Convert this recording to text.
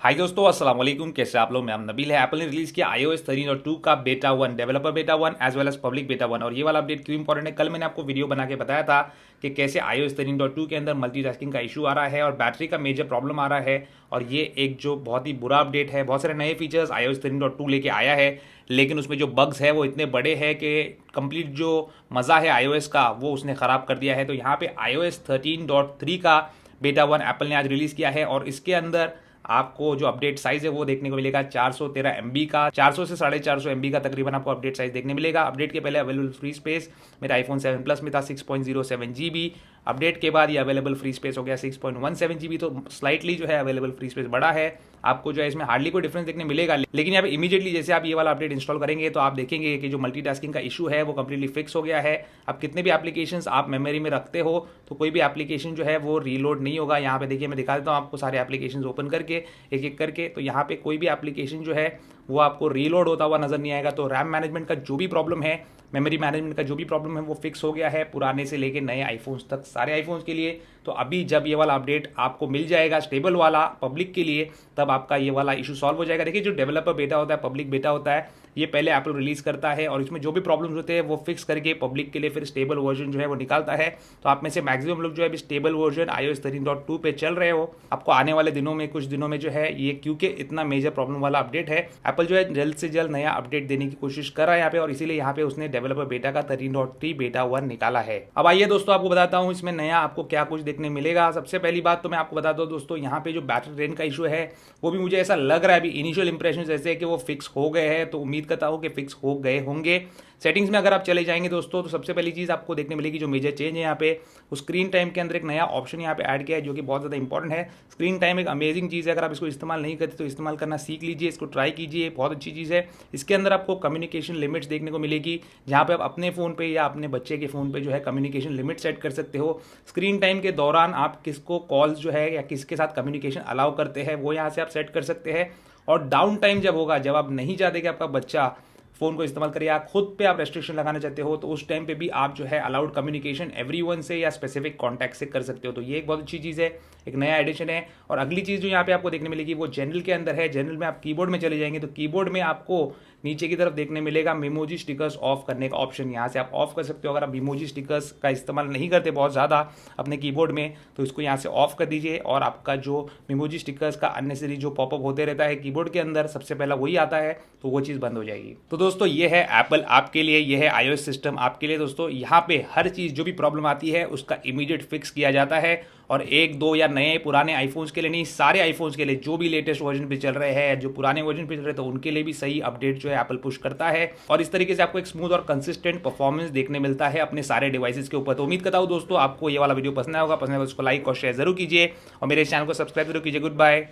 हाय दोस्तों, अस्सलाम वालेकुम। कैसे आप लोग? मैं नबील है। एप्पल ने रिलीज किया iOS 13.2 का बेटा 1, डेवलपर बेटा 1 एज वेल एज पब्लिक बेटा 1। और ये वाला अपडेट क्यों इंपॉर्टेंट है, कल मैंने आपको वीडियो बना के बताया था कि कैसे iOS 13.2 के अंदर मल्टीटास्किंग का इशू आ रहा है और बैटरी का मेजर प्रॉब्लम आ रहा है। और ये एक जो बहुत ही बुरा अपडेट है, बहुत सारे नए फीचर्स iOS 13.2 लेके आया है, लेकिन उसमें जो बग्स है वो इतने बड़े हैं कि कंप्लीट जो मज़ा है iOS का वो उसने ख़राब कर दिया है। तो यहाँ पे iOS 13.3 का बेटा 1 एप्पल ने आज रिलीज़ किया है और इसके अंदर आपको जो अपडेट साइज है वो देखने को मिलेगा 413 MB का, 400 से 450 MB का तकरीबन आपको अपडेट साइज देखने मिलेगा। अपडेट के पहले अवेलेबल फ्री स्पेस मेरा आईफोन 7 प्लस में था 6.07 GB। अपडेट के बाद ये अवेलेबल फ्री स्पेस हो गया 6.17 GB। तो स्लाइटली जो है अवेलेबल फ्री स्पेस बड़ा है। आपको जो है इसमें हार्डली कोई डिफरेंस देखने मिलेगा, लेकिन यहाँ पे इमीडिएटली जैसे आप ये वाला अपडेट इंस्टॉल करेंगे तो आप देखेंगे कि जो मल्टीटास्किंग का इशू है वो कंप्लीटली फिक्स हो गया है। अब कितने भी एप्लीकेशंस आप मेमोरी में रखते हो तो कोई भी एप्लीकेशन जो है वो रीलोड नहीं होगा। यहाँ पे देखिए मैं दिखा देता हूँ आपको सारे एप्लीकेशन ओपन करके एक एक करके। तो यहाँ पे कोई भी एप्लीकेशन जो है वो आपको रीलोड होता हुआ नजर नहीं आएगा। तो रैम मैनेजमेंट का जो भी प्रॉब्लम है, मेमोरी मैनेजमेंट का जो भी प्रॉब्लम है वो फिक्स हो गया है, पुराने से लेके नए आईफोन्स तक, सारे आईफोन्स के लिए। तो अभी जब ये वाला अपडेट आपको मिल जाएगा स्टेबल वाला पब्लिक के लिए, तब आपका ये वाला इशू सॉल्व हो जाएगा। देखिए जो डेवलपर बेटा होता है, पब्लिक बेटा होता है, ये पहले एप्पल रिलीज करता है और इसमें जो भी प्रॉब्लम्स होते हैं वो फिक्स करके पब्लिक के लिए फिर स्टेबल वर्जन जो है वो निकालता है। तो आप में से मैक्सिमम लोग जो है अभी स्टेबल वर्जन iOS 13.2 पे चल रहे हो। आपको आने वाले दिनों में, कुछ दिनों में जो है ये, क्योंकि इतना मेजर प्रॉब्लम वाला अपडेट है, एप्पल जो है जल्द से जल्द नया अपडेट देने की कोशिश कर रहा है यहाँ पे, और इसीलिए यहाँ पे उसने डेवलपर बेटा का 13.3 बेटा 1 निकाला है। अब आइए दोस्तों आपको बताता हूँ इसमें नया आपको क्या कुछ देखने मिलेगा। सबसे पहली बात तो मैं आपको बताता हूँ दोस्तों, यहाँ पे जो बैटरी ड्रेन का इशू है वो भी मुझे ऐसा लग रहा है अभी इनिशियल इंप्रेशन ऐसे कि वो फिक्स हो गए हैं। तो उम्मीद करता हूँ कि फिक्स हो गए होंगे। सेटिंग्स में अगर आप चले जाएंगे दोस्तों तो सबसे पहली चीज़ आपको देखने मिलेगी जो मेजर चेंज है यहाँ पे, वो स्क्रीन टाइम के अंदर एक नया ऑप्शन यहाँ पे ऐड किया है जो कि बहुत ज़्यादा इंपॉर्टेंट है। स्क्रीन टाइम एक अमेजिंग चीज़ है, अगर आप इसको इस्तेमाल नहीं करते तो इस्तेमाल करना सीख लीजिए, इसको ट्राई कीजिए, बहुत अच्छी चीज़ है। इसके अंदर आपको कम्युनिकेशन लिमिट्स देखने को मिलेगी, जहाँ पे आप अपने फ़ोन पे या अपने बच्चे के फ़ोन पे जो है कम्युनिकेशन लिमिट सेट कर सकते हो। स्क्रीन टाइम के दौरान आप किसको कॉल्स जो है या किसके साथ कम्युनिकेशन अलाउ करते हैं वो यहाँ से आप सेट कर सकते हैं। और डाउन टाइम जब होगा, जब आप नहीं चाहते कि आपका बच्चा फ़ोन को इस्तेमाल करिए, आप खुद पे आप रेस्ट्रिक्शन लगाना चाहते हो, तो उस टाइम पे भी आप जो है अलाउड कम्युनिकेशन एवरीवन से या स्पेसिफिक कॉन्टैक्ट से कर सकते हो। तो ये एक बहुत अच्छी चीज़ है, एक नया एडिशन है। और अगली चीज़ जो यहाँ पे आपको देखने मिलेगी वो जनरल के अंदर है। जनरल में आप कीबोर्ड में चले जाएंगे तो कीबोर्ड में आपको नीचे की तरफ देखने मिलेगा मेमोजी स्टिकर्स ऑफ करने का ऑप्शन। यहाँ से आप ऑफ कर सकते हो। अगर आप मेमोजी स्टिकर्स का इस्तेमाल नहीं करते बहुत ज़्यादा अपने कीबोर्ड में, तो इसको यहाँ से ऑफ कर दीजिए और आपका जो मेमोजी स्टिकर्स का अननेसेसरी जो पॉपअप होते रहता है कीबोर्ड के अंदर, सबसे पहला वही आता है, तो वो चीज़ बंद हो जाएगी। तो दोस्तों ये है एप्पल आपके लिए, ये है iOS सिस्टम आपके लिए दोस्तों। यहाँ पे हर चीज़ जो भी प्रॉब्लम आती है उसका इमीडिएट फिक्स किया जाता है। और एक दो या नए पुराने आईफोन्स के लिए नहीं, सारे आईफोन्स के लिए जो भी लेटेस्ट वर्जन पे चल रहे हैं, जो पुराने वर्जन पे चल रहे हैं, तो उनके लिए भी सही अपडेट जो है एप्पल पुश करता है। और इस तरीके से आपको एक स्मूथ और कंसिस्टेंट परफॉर्मेंस देखने मिलता है अपने सारे डिवाइसेस के ऊपर। तो उम्मीद करता हूँ दोस्तों आपको ये वाला वीडियो पसंद आएगा। पसंद आएगा तो उसको लाइक और शेयर जरूर कीजिए और मेरे चैनल को सब्सक्राइब जरूर कीजिए। Good bye.